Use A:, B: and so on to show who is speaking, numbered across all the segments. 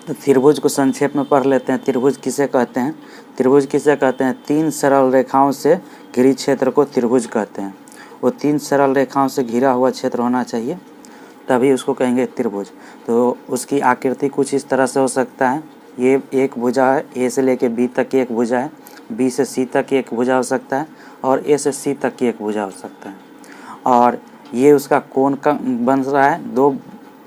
A: तो त्रिभुज को संक्षेप में पढ़ लेते हैं। त्रिभुज किसे कहते हैं? त्रिभुज किसे कहते हैं? 3 सरल रेखाओं से घिरी क्षेत्र को त्रिभुज कहते हैं। वो 3 सरल रेखाओं से घिरा हुआ क्षेत्र होना चाहिए, तभी उसको कहेंगे त्रिभुज। तो उसकी आकृति कुछ इस तरह से हो सकता है। ये एक भुजा है, ए से लेके बी तक की एक भुजा है, बी से सी तक की एक भुजा हो सकता है, और ए से सी तक की एक भुजा हो सकता है। और ये उसका कोण का बन रहा है। 2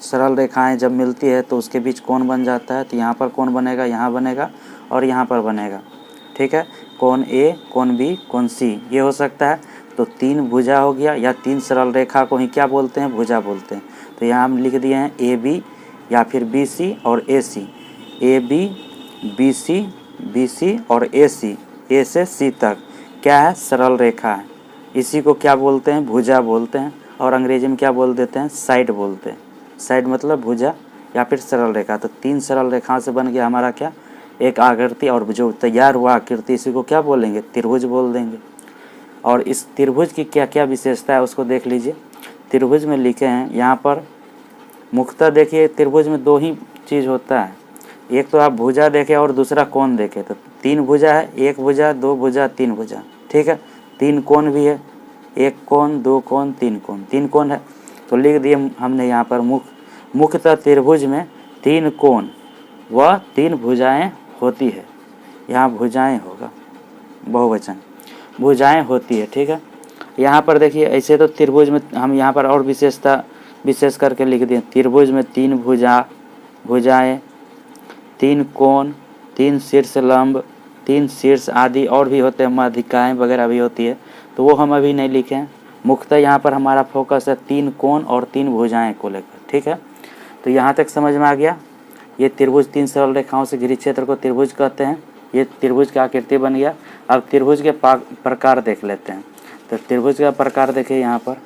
A: सरल रेखाएं जब मिलती है तो उसके बीच कोण बन जाता है। तो यहाँ पर कोण बनेगा, यहाँ बनेगा और यहाँ पर बनेगा। ठीक है, कोण ए, कोण बी, कोण सी, ये हो सकता है। तो 3 भुजा हो गया, या 3 सरल रेखा को ही क्या बोलते हैं? भुजा बोलते हैं। तो यहाँ हम लिख दिए हैं ए बी या फिर बी सी और ए सी। ए बी सी और ए सी, ए से सी तक क्या है? सरल रेखा है। इसी को क्या बोलते हैं? भुजा बोलते हैं। और अंग्रेजी में क्या बोल देते हैं? साइड बोलते हैं। साइड मतलब भुजा या फिर सरल रेखा। तो 3 सरल रेखाओं से बन गया हमारा क्या? एक आकृति। और जो तैयार हुआ आकृति, इसी को क्या बोलेंगे? त्रिभुज बोल देंगे। और इस त्रिभुज की क्या क्या विशेषता है उसको देख लीजिए। त्रिभुज में लिखे हैं यहाँ पर, मुख्यतः देखिए त्रिभुज में 2 ही चीज़ होता है। एक तो आप भुजा देखें और दूसरा कोण देखें। तो 3 भुजा है, 1 भुजा, 2 भुजा, 3 भुजा। ठीक है, 3 कोण भी है, 1 कोण, 2 कोण, 3 कोण, 3 कोण है। तो लिख दिए हमने यहाँ पर मुख्यतः त्रिभुज में 3 कोण व 3 भुजाएं होती है। यहाँ भुजाएं होगा, बहुवचन, भुजाएं होती है। ठीक है, यहाँ पर देखिए ऐसे तो त्रिभुज में हम यहाँ पर और विशेष करके लिख दिए। त्रिभुज में 3 भुजाएं, 3 कोण, 3 शीर्ष लंब, 3 शीर्ष आदि और भी होते हैं, माध्यिकाएँ वगैरह भी होती है। तो वो हम अभी नहीं लिखे हैं। मुख्यतः यहाँ पर हमारा फोकस है 3 कोण और 3 भुजाएं को लेकर। ठीक है, तो यहाँ तक समझ में आ गया। ये त्रिभुज 3 सरल रेखाओं से घिरी क्षेत्र को त्रिभुज कहते हैं। ये त्रिभुज की आकृति बन गया। अब त्रिभुज के प्रकार देख लेते हैं। तो त्रिभुज का प्रकार देखिए यहाँ पर।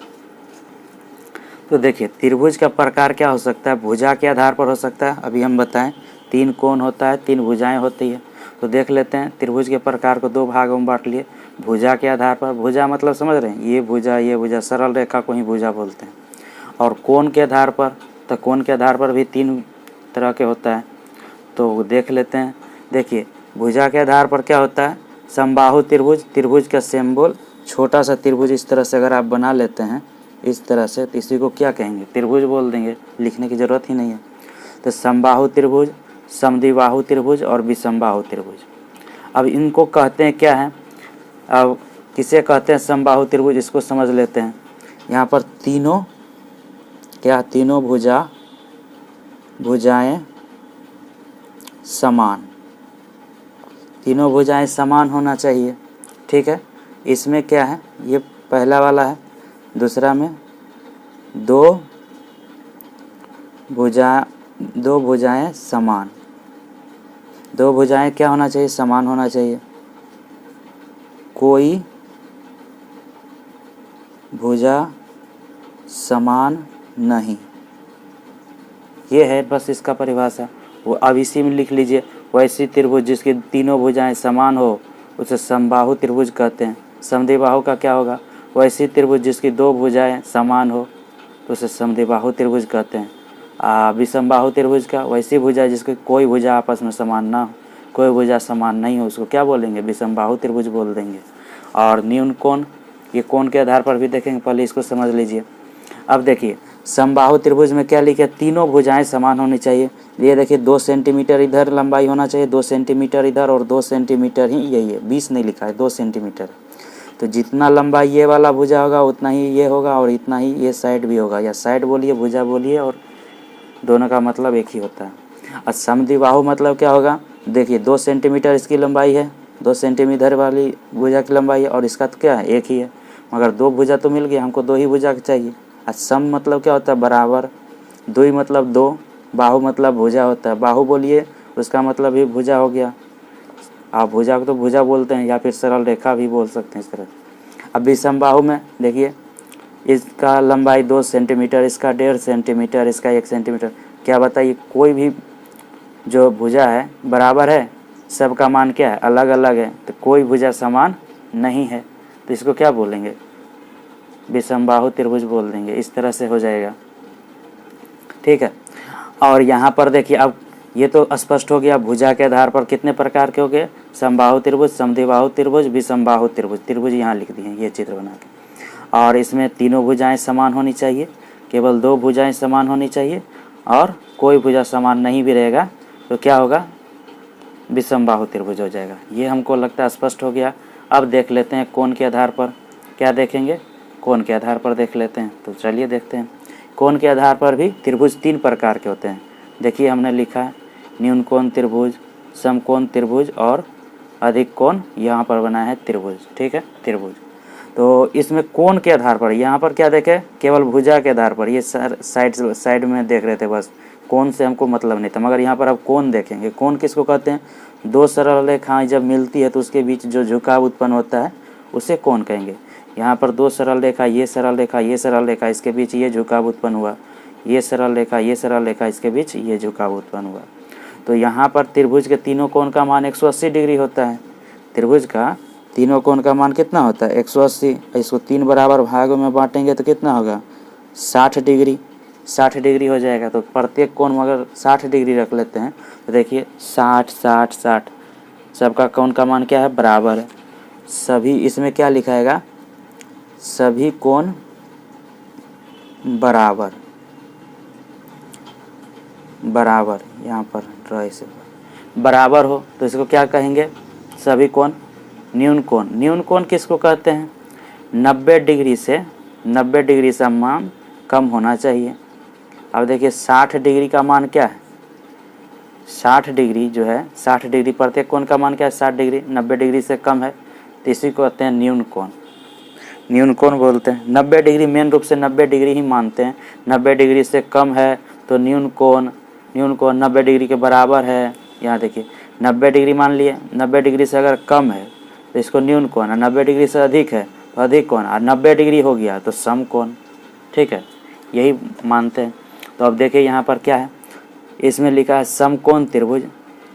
A: तो देखिए त्रिभुज का प्रकार क्या हो सकता है? भुजा के आधार पर हो सकता है। अभी हम बताएं 3 कोण होता है, 3 भुजाएं होती है। तो देख लेते हैं त्रिभुज के प्रकार को 2 भागों में बांट लिए। भुजा के आधार पर, भुजा मतलब समझ रहे हैं, ये भुजा, सरल रेखा को ही भुजा बोलते हैं। और कोण के आधार पर, तो कोण के आधार पर भी 3 तरह के होता है। तो देख लेते हैं। देखिए भुजा के आधार पर क्या होता है? समबाहु त्रिभुज, त्रिभुज का सिंबल छोटा सा त्रिभुज इस तरह से अगर आप बना लेते हैं इस तरह से, तो इसी को क्या कहेंगे? त्रिभुज बोल देंगे, लिखने की ज़रूरत ही नहीं है। तो समबाहु त्रिभुज, समद्विबाहु त्रिभुज और विषमबाहु त्रिभुज। अब इनको कहते हैं क्या है? अब किसे कहते हैं समबाहु त्रिभुज, इसको समझ लेते हैं। यहाँ पर तीनों भुजाएं समान, तीनों भुजाएं समान होना चाहिए। ठीक है, इसमें क्या है? ये पहला वाला है। दूसरा में 2 भुजाएं समान, 2 भुजाएं क्या होना चाहिए? समान होना चाहिए। कोई भुजा समान नहीं, ये है बस इसका परिभाषा। वो अब इसी में लिख लीजिए। वैसी त्रिभुज जिसकी तीनों भुजाएं समान हो उसे समबाहु त्रिभुज कहते हैं। समद्विबाहु का क्या होगा? वैसी त्रिभुज जिसकी 2 भुजाएं समान हो तो उसे समद्विबाहु त्रिभुज कहते हैं। विषमबाहु त्रिभुज का? वैसी भुजा जिसकी कोई भुजा आपस में समान ना हो, कोई भुजा समान नहीं हो, उसको क्या बोलेंगे? विषमबाहु त्रिभुज बोल देंगे। और न्यून कोण, ये कोण के आधार पर भी देखेंगे, पहले इसको समझ लीजिए। अब देखिए समबाहु त्रिभुज में क्या लिखे? तीनों भुजाएं समान होनी चाहिए। ये देखिए 2 सेंटीमीटर इधर लंबाई होना चाहिए, 2 सेंटीमीटर इधर और 2 सेंटीमीटर ही यही है, 20 नहीं लिखा है, 2 सेंटीमीटर। तो जितना लंबाई ये वाला भुजा होगा उतना ही ये होगा, और इतना ही ये साइड भी होगा। या साइड बोलिए, भुजा बोलिए, और दोनों का मतलब एक ही होता है। और समद्विबाहु मतलब क्या होगा? देखिए 2 सेंटीमीटर इसकी लंबाई है, 2 सेंटीमीटर वाली भुजा की लंबाई है, और इसका तो क्या है? एक ही है। मगर 2 भुजा तो मिल गया, हमको 2 ही भुजा चाहिए। और सम मतलब क्या होता है? बराबर। द्वि मतलब 2, बाहु मतलब भुजा होता है। बाहु बोलिए, उसका मतलब भी भुजा हो गया। आप भुजा को तो भुजा बोलते हैं, या फिर सरल रेखा भी बोल सकते हैं इस तरह। अब विषमबाहु में देखिए, इसका लंबाई 2 सेंटीमीटर, इसका 1.5 सेंटीमीटर, इसका 1 सेंटीमीटर। क्या बताइए? कोई भी जो भुजा है बराबर है, सबका मान क्या है? अलग अलग है। तो कोई भुजा समान नहीं है, तो इसको क्या बोलेंगे? विषमबाहु त्रिभुज बोल देंगे। इस तरह से हो जाएगा। ठीक है, और यहाँ पर देखिए अब ये तो स्पष्ट हो गया। भुजा के आधार पर कितने प्रकार के हो गए? समबाहु त्रिभुज, समद्विबाहु त्रिभुज, विषमबाहु त्रिभुज। त्रिभुज यहाँ लिख दिए ये चित्र बना के। और इसमें तीनों भुजाएं समान होनी चाहिए, केवल 2 भुजाएं समान होनी चाहिए, और कोई भुजा समान नहीं भी रहेगा तो क्या होगा? विषमबाहु त्रिभुज हो जाएगा। ये हमको लगता है स्पष्ट हो गया। अब देख लेते हैं कोण के आधार पर। क्या देखेंगे? कोण के आधार पर देख लेते हैं। तो चलिए देखते हैं। कोण के आधार पर भी त्रिभुज 3 प्रकार के होते हैं। देखिए हमने लिखा है न्यून कोण त्रिभुज, समकोण त्रिभुज और अधिक कोण यहाँ पर बना है त्रिभुज। ठीक है, त्रिभुज। तो इसमें कोण के आधार पर यहाँ पर क्या देखें? केवल भुजा के आधार पर। ये साइड में देख रहे थे बस, कोण से हमको मतलब नहीं था, मगर यहाँ पर अब कोण देखेंगे। कोण किसको कहते हैं? 2 सरल रेखाएं जब मिलती है तो उसके बीच जो झुकाव उत्पन्न होता है उसे कोण कहेंगे। यहाँ पर 2 सरल रेखा, ये सरल रेखा, ये सरल रेखा, इसके बीच ये झुकाव उत्पन्न हुआ, ये सरल रेखा, ये सरल रेखा, इसके बीच ये झुकाव उत्पन्न हुआ। तो यहाँ पर त्रिभुज के तीनों कोण का मान 180 डिग्री होता है। त्रिभुज का तीनों कोण का मान कितना होता है? 180। इसको 3 बराबर भागों में बांटेंगे तो कितना होगा? 60 डिग्री। 60 डिग्री हो जाएगा। तो प्रत्येक कोण मगर 60 डिग्री रख लेते हैं तो देखिए 60 60 60 सबका कोण का मान क्या है? बराबर है। सभी इसमें क्या लिखाएगा? सभी कोण बराबर, बराबर यहाँ पर ड्रॉ से बराबर हो तो इसको क्या कहेंगे? सभी कोण न्यून कोण। न्यून कोण किसको कहते हैं? 90 डिग्री से मान कम होना चाहिए। अब देखिए 60 डिग्री का मान क्या है? 60 डिग्री जो है, 60 डिग्री प्रत्येक कोण का मान क्या है? 60 डिग्री। 90 डिग्री से कम है तो इसी को कहते हैं न्यून कोण। न्यून कोण बोलते हैं। 90 डिग्री मेन रूप से 90 डिग्री ही मानते हैं। 90 डिग्री से कम है तो न्यून कोण 90 डिग्री के बराबर है। यहाँ देखिए 90 डिग्री मान लिए, 90 डिग्री से अगर कम है तो इसको न्यून कोण, और 90 डिग्री से अधिक है तो अधिक कोण, और 90 डिग्री हो गया तो सम कोण। ठीक है, यही मानते हैं। तो अब देखिए यहाँ पर क्या है? इसमें लिखा है समकोण त्रिभुज।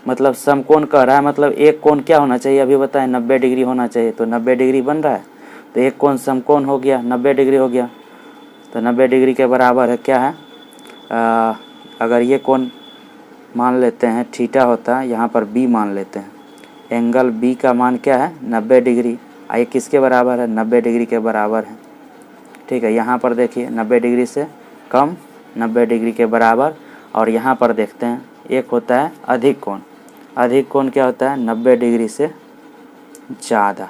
A: मतलब समकोण कह रहा है, मतलब एक कोण क्या होना चाहिए? अभी बताएं 90 डिग्री होना चाहिए। तो 90 डिग्री बन रहा है तो एक कोण समकोण हो गया, 90 डिग्री हो गया। तो 90 डिग्री के बराबर है क्या है? अगर ये कोण मान लेते हैं थीटा होता है, यहाँ पर बी मान लेते हैं। एंगल बी का मान क्या है? 90 डिग्री। ये किसके बराबर है? 90 डिग्री के बराबर है। ठीक है, यहाँ पर देखिए 90 डिग्री से कम, 90 डिग्री के बराबर। और यहाँ पर देखते हैं एक होता है अधिक कोण। अधिक कोण क्या होता है? 90 डिग्री से ज़्यादा।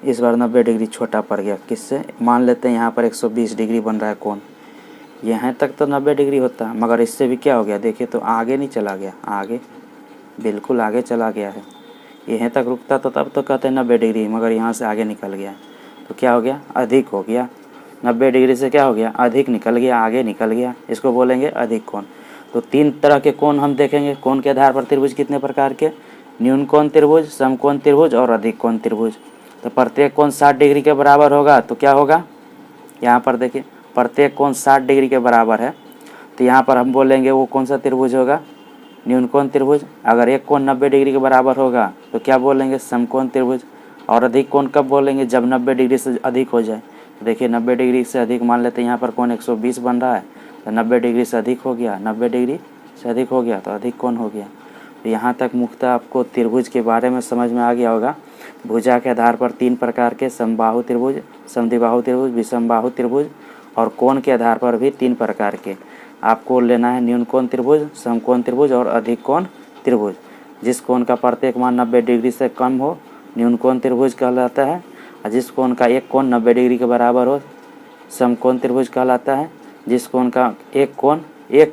A: इस बार 90 डिग्री छोटा पड़ गया, किससे? मान लेते हैं यहाँ पर 120 डिग्री बन रहा है कोण। यहाँ तक तो 90 डिग्री होता है, मगर इससे भी क्या हो गया? देखिए तो आगे नहीं चला गया, आगे बिल्कुल आगे चला गया है। यहाँ तक रुकता तो तब तो कहते हैं 90 डिग्री, मगर यहाँ से आगे निकल गया तो क्या हो गया? अधिक हो गया। 90 डिग्री से क्या हो गया? अधिक निकल गया, आगे निकल गया। इसको बोलेंगे अधिक कोण। तो 3 तरह के कोण हम देखेंगे। कोण के आधार पर त्रिभुज कितने प्रकार के? न्यून कोण त्रिभुज, समकोण त्रिभुज और अधिक कोण त्रिभुज। तो प्रत्येक कोण 60 डिग्री के बराबर होगा तो क्या होगा? यहाँ पर देखिए प्रत्येक कोण 60 डिग्री के बराबर है तो यहाँ पर हम बोलेंगे वो कौन सा त्रिभुज होगा? न्यून कोण त्रिभुज। अगर एक कोण 90 डिग्री के बराबर होगा तो क्या बोलेंगे? समकोण त्रिभुज। और अधिक कोण कब बोलेंगे? जब 90 डिग्री से अधिक हो जाए। तो देखिए 90 डिग्री से अधिक मान लेते हैं, यहाँ पर कोण 120 बन रहा है तो 90 डिग्री से अधिक हो गया, 90 डिग्री से अधिक हो गया तो अधिक कोण हो गया। तो यहाँ तक मुख्यतः आपको त्रिभुज के बारे में समझ में आ गया होगा। भुजा के आधार पर 3 प्रकार के, समबाहु त्रिभुज, समद्विबाहु त्रिभुज, विषमबाहु त्रिभुज, और कोण के आधार पर भी 3 प्रकार के। आपको लेना है न्यून कोण त्रिभुज, समकोण त्रिभुज और अधिक कोण त्रिभुज। जिस कोण का प्रत्येक मान 90 डिग्री से कम हो न्यून कोण त्रिभुज कहलाता है, और जिस कोण का एक कोण 90 डिग्री के बराबर हो समकोण त्रिभुज कहलाता है। जिस कोण का एक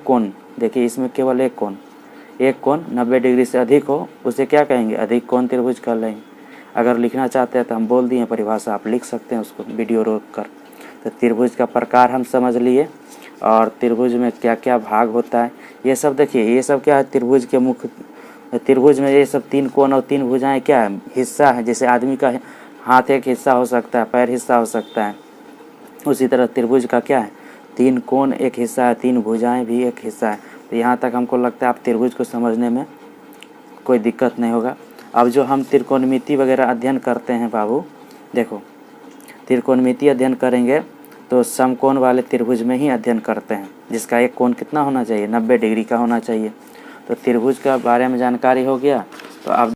A: कोण देखिए इसमें केवल एक कोण 90 डिग्री से अधिक हो उसे क्या कहेंगे? अधिक कोण त्रिभुज कह लेंगे। अगर लिखना चाहते हैं तो हम बोल दिए परिभाषा, आप लिख सकते हैं उसको वीडियो रोक कर। तो त्रिभुज का प्रकार हम समझ लिए, और त्रिभुज में क्या क्या भाग होता है ये सब देखिए। ये सब क्या है? त्रिभुज के मुख्य, त्रिभुज में ये सब 3 कोण और 3 भुजाएं क्या है? हिस्सा है। जैसे आदमी का हाथ एक हिस्सा हो सकता है, पैर हिस्सा हो सकता है, उसी तरह त्रिभुज का क्या है? 3 कोण एक हिस्सा है, 3 भुजाएं भी एक हिस्सा है। तो यहाँ तक हमको लगता है आप त्रिभुज को समझने में कोई दिक्कत नहीं होगा। अब जो हम त्रिकोणमिति वगैरह अध्ययन करते हैं बाबू, देखो त्रिकोणमिति अध्ययन करेंगे तो समकोण वाले त्रिभुज में ही अध्ययन करते हैं, जिसका एक कोण कितना होना चाहिए, 90 डिग्री का होना चाहिए। तो त्रिभुज का बारे में जानकारी हो गया। तो अब